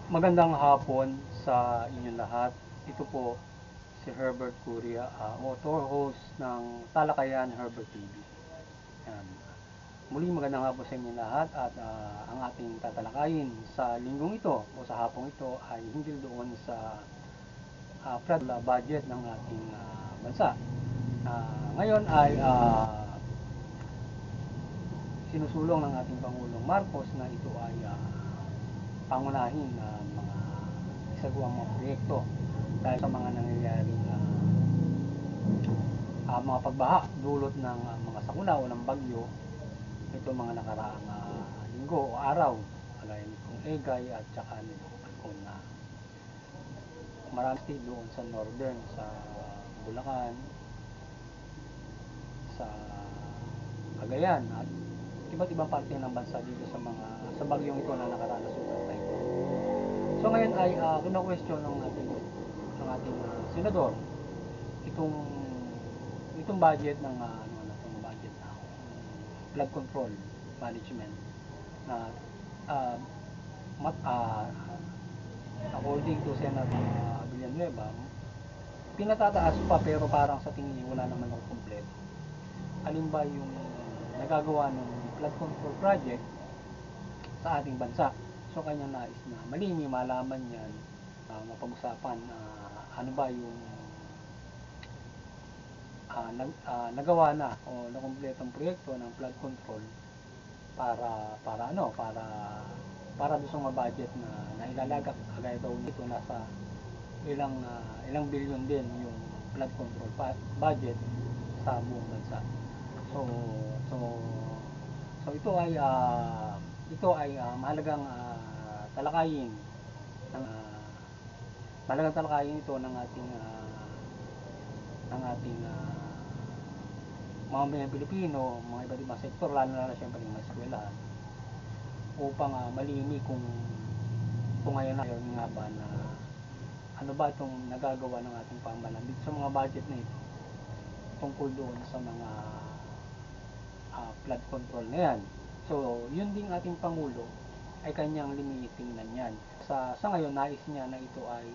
Magandang hapon sa inyong lahat. Ito po si Herbert Curia, author host ng Talakayan Herbert TV. Yan. Muli magandang hapon sa inyong lahat at ang ating tatalakayin sa linggong ito o sa hapong ito ay hinggil doon sa flood budget ng ating bansa. Ngayon ay sinusulong ng ating Pangulong Marcos na ito ay pangunahin na mga isagawa mga proyekto dahil sa mga nangyayaring mga pagbaha dulot ng mga sakuna o ng bagyo ito mga nakaraang linggo o araw kagaya nitong Egay at saka nitong Falcon na marami doon sa northern sa Bulacan, sa Cagayan at iba't ibang parte ng bansa dito sa bagyong ito na nakaraan na super typhoon. So ngayon ay kino-question ng ating senador itong itong budget ng itong budget na flood control management na uh, mat, according to Senator Villanueva pinatataas pa pero parang sa tingin niya wala naman ako kompleto. Alin ba yung nagagawa ng flood control project sa ating bansa? So kanya nais na malini malaman yan, mapag-usapan ano ba yung nagawa na o nakumpletong proyekto ng flood control para doon sa mga budget na nailalagak kagaya daw nito nasa ilang bilyon din yung flood control budget sa buong bansa. So so so ito ay talakayin ng mahalagang talakayin ito ng ating mga mga Pilipino, mga iba't ibang sektor, lalo na siyempre yung mga eskwelahan, upang malini kung ngayon nga ba na ano ba itong nagagawa ng ating pamahalaan dito sa mga budget na ito tungkol doon sa mga flood control na yan. So, yun ding ating Pangulo ay kanyang linitingnan yan. Sa ngayon, nais niya na ito ay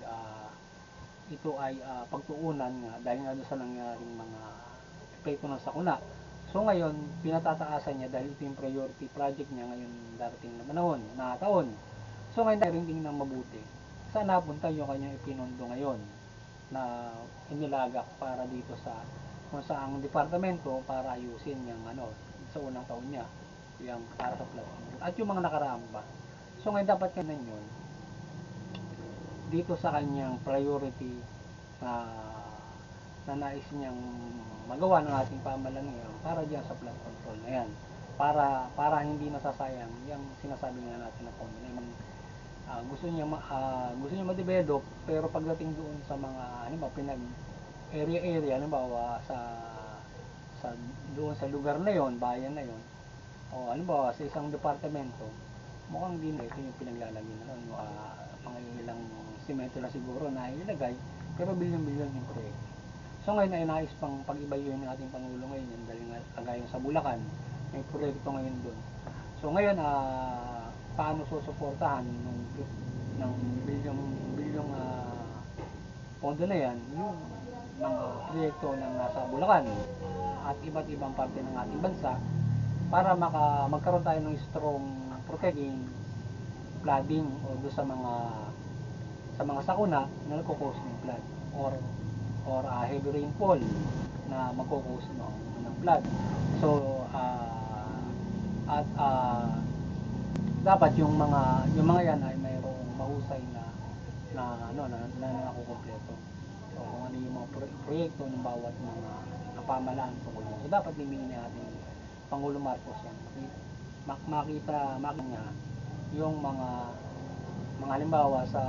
pagtuunan nga dahil nga doon sa nangyaring mga epekto ng sakuna. So ngayon, pinatataasan niya dahil ito yung priority project niya ngayon darating na panahon, na taon. So ngayon, rin tingnan mabuti. Saan napunta yung kanyang ipinondo ngayon na inilagak para dito sa kung saang departamento para ayusin yung sa unang taon niya yung para sa flood control at yung mga nakaraan pa. So ngayon dapat kanan yun dito sa kanyang priority na nais niyang magawa ng ating pamahalaan ngayon para diyan sa flood control na yan. Para hindi nasasayang yung sinasabi nga natin na pondo na gusto niya ma-develop pero pagdating doon sa mga area halimbawa sa doon sa lugar na yon, bayan na yon o halimbawa sa isang departamento mukhang din ito yung pinaglalagay na lang mga ilang simento na siguro na ilagay pero bilyon-bilyon yung proyekto. So ngayon ay nais pang pag-ibayuhin ng ating Pangulo ngayon yan dahil nga kagaya sa Bulacan may proyekto ngayon doon. So ngayon paano susuportahan ng bilyong pondo na yan yung mga proyekto ng nasa Bulacan at iba't ibang parte ng ating bansa para magkaroon tayo ng strong protecting flooding o do sa mga sakuna na nagko-cause ng flood or heavy rainfall na magko-cause ng flood. So at dapat yung mga yan ay mayroong mahusay na nakukumpleto. So kung ano yung mga proyekto ng bawat mga pamahalaan tungkol dyan. So dapat limingin ni ating Pangulo Marcos yan. Makita niya yung mga halimbawa sa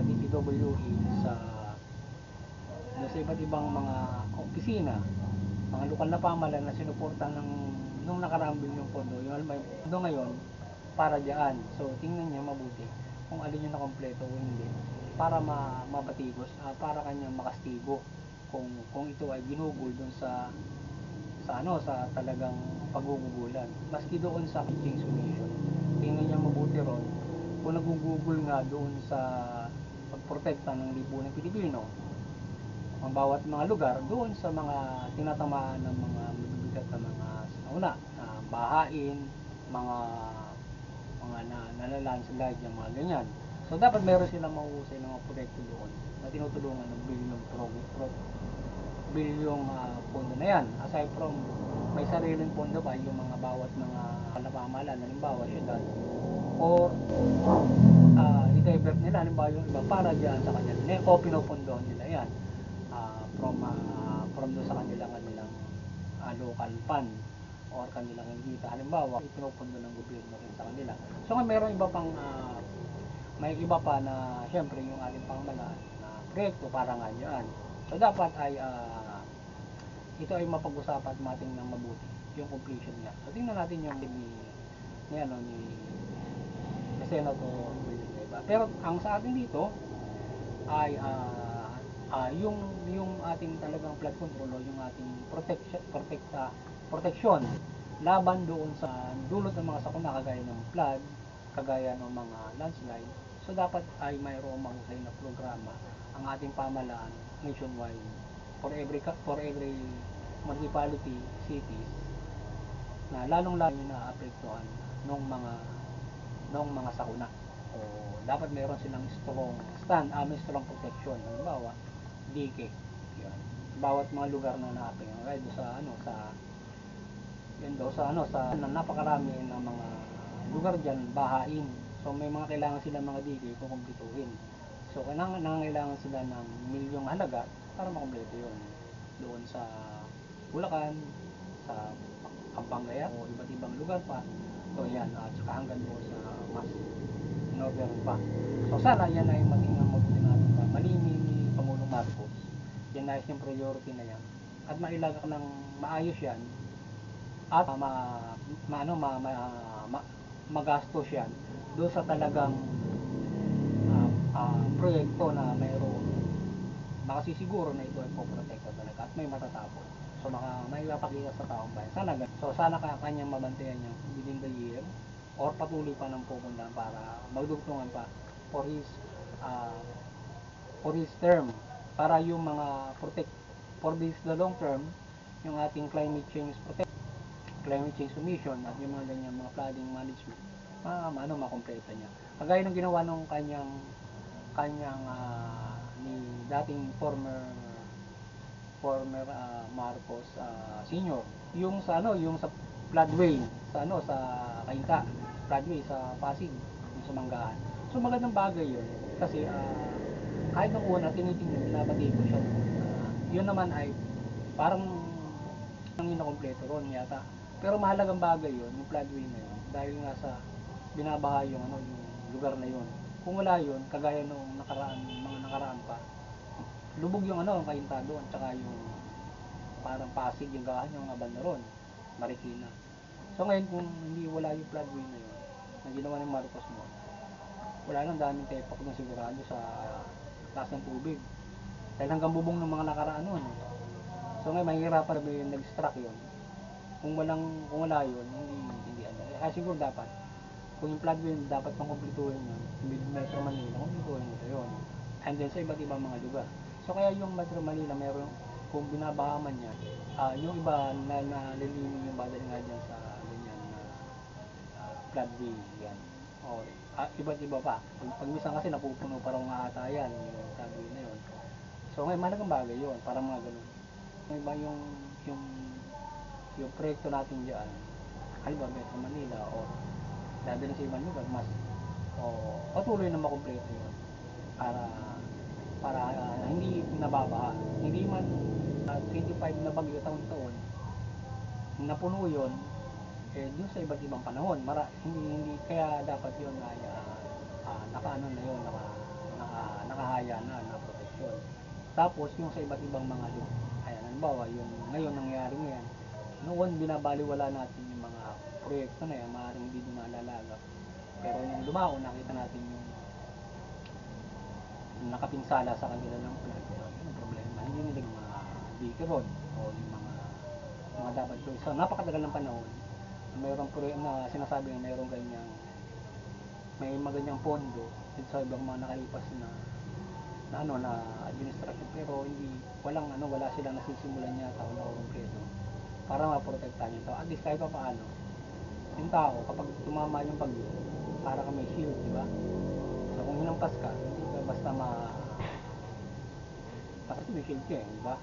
DPWH sa iba't ibang mga opisina, mga lokal na pamahalaan na sinuportahan nung nakaraang bilyong pondo, yung alam mo pondo ngayon para diyan. So tingnan niya mabuti kung alin yung nakompleto o hindi para mabatigos, para kanya makastigo kung ito ay ginugol dun sa talagang paggugugulan. Maski doon sa king solution. Tingnan niya mabuti ron kung nagugugol nga doon sa pagprotekta ng lipunan Pilipino, ang bawat mga lugar doon sa mga tinatamaan ng mga mabibigat na mga sinauna, bahain, mga nalalandslide, yung mga ganyan. So dapat meron silang mahusay ng mga proyekto doon na tinutulungan ng bilyong pondo na yan. Aside from may sariling pondo pa yung mga bawat mga napamahalaan, halimbawa syudad, or i-divert nila halimbawa yung iba para dyan sa kanila o pinupundohan nila yan from doon sa kanilang local fund or kanilang kita, halimbawa ipinupundo ng gobyerno rin sa kanila. So nga meron iba pang may iba pa na syempre yung ating pamahalaan na proyekto para nga dyan. So dapat ay ito ay mapag-usapan at matingnan mabuti yung completion niya. So tingnan natin yung ni Senator Villanueva. Pero ang sa atin dito ay yung ating talagang flood control o yung ating protection laban doon sa dulot ng mga sakuna kagaya ng flood, kagaya ng mga landslide. So dapat ay mayroong mahusay na programa ang ating pamahalaan nationwide for every municipality, cities na lalong-lalo na apektuhan ng mga sakuna. O dapat meron silang strong protection. Halimbawa, dike. Yan. Bawat mga lugar na naapektuhan kahit sa napakarami ng mga lugar diyan bahain. So may mga kailangan sila mga dike kukumpletuhin. So nangangailangan sila ng milyong halaga para makumpleto 'yon. Doon sa Bulacan, sa Pampanga o iba't ibang lugar pa. So yan, at saka hanggang doon sa mas northern pa. So sana yan ay matingnan mabuti natin pa. Malini ni Pangulong Marcos. Yan ay yung priority na yan. At mailagak ng maayos yan at magastos yan doon sa talagang proyekto na mayroon makasisiguro na ito ay poprotekta talaga at may matatapos. So may mapakita sa taong bayan. Sana kanyang mabantayan niya within the year or patuloy pa ng pupuntahan para magdugtungan pa for his term para yung mga for the long term yung ating climate change commission at yung mga ganyan mga flooding management makumpleto niya. Kagaya ng ginawa nung kanyang ni dating former Marcos Senior yung sa floodway sa Kainta, floodway sa Pasig, yung sa Manggahan. So magandang bagay yun kasi kahit nung una tinitingnan binabati ko siya yun naman ay parang ang inakompleto ron yata, pero mahalagang bagay yun yung floodway na yun dahil nga sa binabaha yung lugar na yun. Kung wala yun, kagaya nung mga nakaraan pa, lubog yung ang Kainta doon, tsaka yung parang Pasig yung gahan yung mga banda ron, Marikina. So ngayon kung hindi wala yung floodway na yun, na ginawa ng Marcos mo, wala nang daming tepak na sigurado sa taas ng tubig. Dahil hanggang bubong ng mga nakaraan nun. So ngayon mahihirapan na nag-struck yun. Kung wala yun, hindi kaya siguro dapat kung yung floodway dapat pang kumpletuhin yun, Metro Manila, kumpletuhin nito yun. And then sa iba't ibang mga lugar. So kaya yung Metro Manila, meron, kung binabaha man yan, yung iba na nalilimin yung badal nga dyan sa ganyan na floodway, yan. O, iba't iba pa. Pag minsan kasi napupuno pa rin nga ata yan, yung floodway na yun. So ngayon, mahalagang bagay yun, para mga ganun. Yung iba yung proyekto natin dyan, halimbawa Metro Manila o dadalhin sa ibang lugar mas patuloy na makumpleto yun para hindi nababaha, hindi man 25 na bagyo taon-taon napuno yun dun sa iba't ibang panahon hindi kaya dapat yun ay nakaano na yun nakahaya na proteksyon. Tapos yung sa iba't ibang mga lugar, ayan, halimbawa yung ngayon nangyayari ngayon, noon binabaliwala natin yung mga proyekto na yan, maaaring hindi doon nalalagak. Pero yung lumao, nakita natin yung nakapinsala sa kanila ng flood. Yun ang problema. Hindi nila yung mga dike road o yung mga dapat gawin. So napakatagal ng panahon, mayroong proyekto na sinasabi na mayroong ganyang may maganyang pondo dito sa ibang mga nakalipas na administration, pero wala silang nasisimulan yata o nakukumpleto para maprotektahan yung tao. At least kahit pa paano, yung tao kapag tumama yung bagyo, para ka may shield, di ba? So kung hinampas ka, hindi ka basta kasi may shield ka di ba?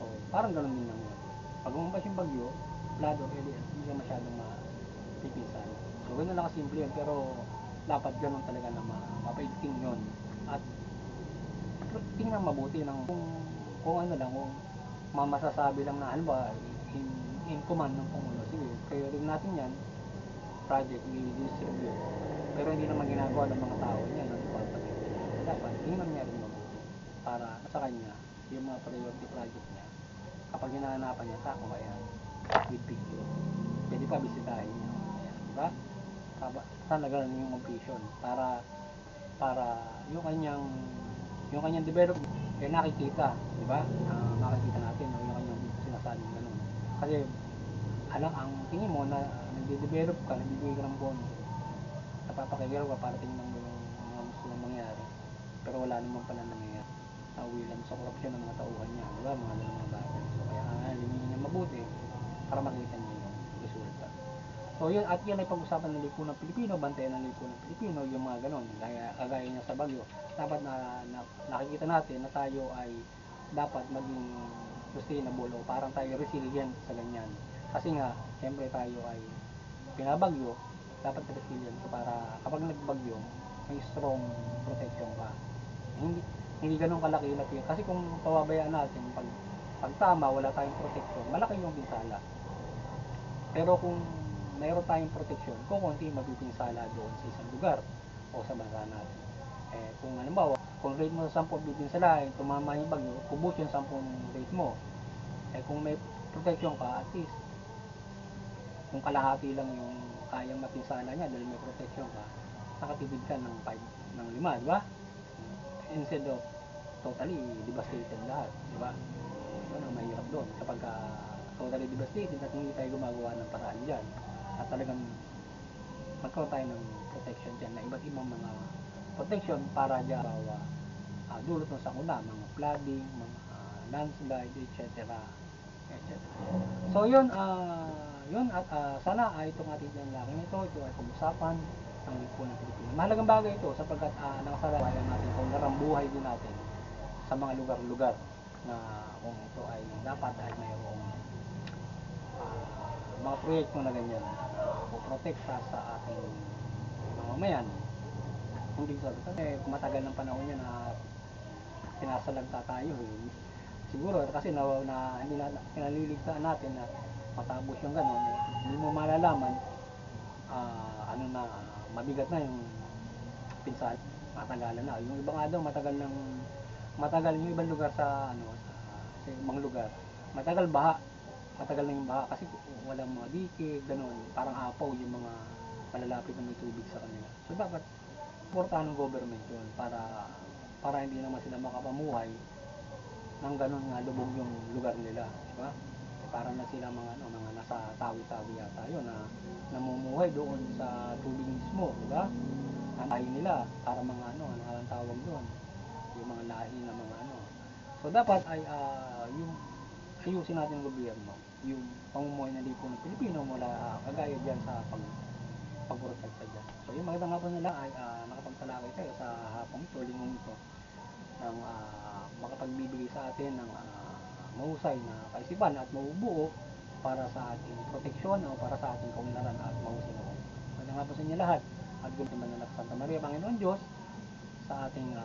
So parang ganun din lang yun. Pag humampas yung bagyo, plado, hindi ka masyadong mapipinsan. So ganun lang kasimple yun, pero dapat ganun talaga na mapaigting yun. At tingnan mabuti ng kung ano lang, kung masasabi lang na halimbawa in command ng Pangulo, sige, kayo rin natin yan, project i-distribute. Pero hindi naman ginagawa ng mga tao niya ng department. Dapat tingnan niya rin mabuti para sa kanya yung mga priority project niya. Kapag hinahanapan niya, tako ayan, with picture. Pwede pa bisitahin niya. Ayan, diba? Talaga yung completion para yung kanyang development ay nakikita, di ba? Makikita natin yung kanyang sinasabing ganun. Kasi ang tingin mo na nagde-develop ka, nagbibigay ka ng bono, napapakigiraw ka para tingnan mo yung mga gusto mong mangyari, pero wala naman pala nangyayari. Nauwi lang sa korupsyon ng mga tauhan niya, di ba? Mga ganun mga bagay. So kaya alimin niya mabuti para makita niya yung resulta. So yun, at yan ay pag-usapan ng Lipunang Pilipino, bantayan ng Lipunang Pilipino, yung mga ganon, kagaya niya sa Bagyo. Dapat nakikita natin na tayo ay dapat maging sustainable o parang tayo resilient sa ganyan. Kasi nga, siyempre tayo ay pinabagyo, dapat resilient para kapag nagbagyo, may strong protection ka. Hindi ganun kalaki-laki. Kasi kung pababayaan natin, pag tama, wala tayong protection, malaki yung pinsala. Pero kung mayroon tayong proteksyon, kukunti mapipinsala doon sa isang lugar o sa bansa natin. Kung halimbawa, kung rate mo sa 10 pipinsalain, tumama yung bagyo, kubos yung 10 rate mo. Kung may protection ka, at least, kung kalahati lang yung kayang mapinsala niya dahil may protection ka, nakatipid ka ng 5, di ba? Instead of totally devastated lahat, di ba? Yun ang mahirap doon. Kapag totally devastated at hindi tayo gumagawa ng paraan dyan, at talagang magkaroon tayo ng protection dyan na iba't ibang mga protection para dyan dulot ng sakuna, mga flooding, mga landslide, etc. So yun, yun at sana itong ating laking ito ay pag-usapan ng Lipunang Pilipino. Mahalagang bagay ito sapagkat nakasalabayan natin kung narambuhay din natin sa mga lugar-lugar na kung ito ay dapat ay mayroong mga proyekto na ganyan o protekta sa ating mamamayan. Hindi kasi matagal ng panahon yan na sinasalagta tayo siguro kasi hindi na pinaliligtaan natin na matapos yung gano'n hindi mo malalaman mabigat na yung pinsala, matagalan na yung iba nga daw matagal yung ibang lugar sa ibang lugar matagal na yung baha kasi walang mga dike, gano'n, parang apaw yung mga malalapit na may tubig sa kanila. So dapat suportahan ng government yun para hindi naman sila makapamuhay ng gano'n nga lubog yung lugar nila, di ba? Para na sila mga nasa tawi-tawi yata yun na namumuhay doon sa tubig mismo, di ba? Ang lahi nila, para mga ano nga tawag doon, yung mga lahi na mga So dapat ay yung ayusin natin ng gobyerno yung pamumuhay ng Lipunang Pilipino mula kagaya dyan sa pagprotekta dyan. So yung magandang hapon nila ay nakapagtalakay tayo sa hapong ito, linggong ito ng makapagbibigay sa atin ng mahusay na kaisipan at mabubuo para sa ating proteksyon o para sa ating kaunlaran at mahusay na buhay. Magandang hapon sa inyo lahat at gulong banal Santa Maria, Panginoon Diyos, sa ating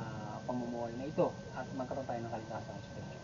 pamumuhay na ito at magkaroon tayo ng kaligtasang spiritual.